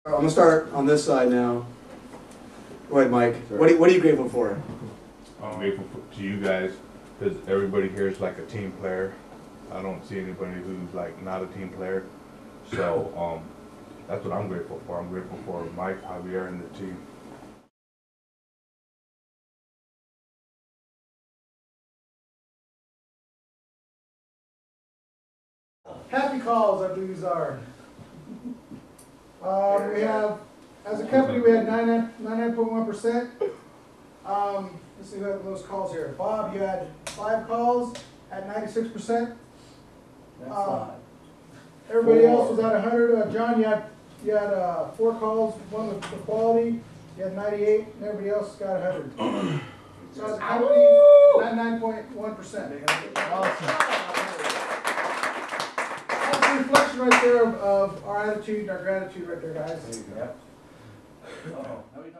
I'm gonna start on this side now. Go ahead, Mike. Sure. What are you grateful for? I'm grateful to you guys because everybody here is like a team player. I don't see anybody who's like not a team player. So that's what I'm grateful for. I'm grateful for Mike, Javier, and the team. Happy calls, I believe these are. We have, as a company, we had 99.1%. Let's see who had those calls here. Bob, you had 5 calls at 96%. Everybody else was at 100. John, you had 4 calls, 1 with the quality. You had 98, and everybody else got 100. So as a company, 99.1%. Awesome. That's a reflection right there of our attitude and our gratitude right there, guys. There you go.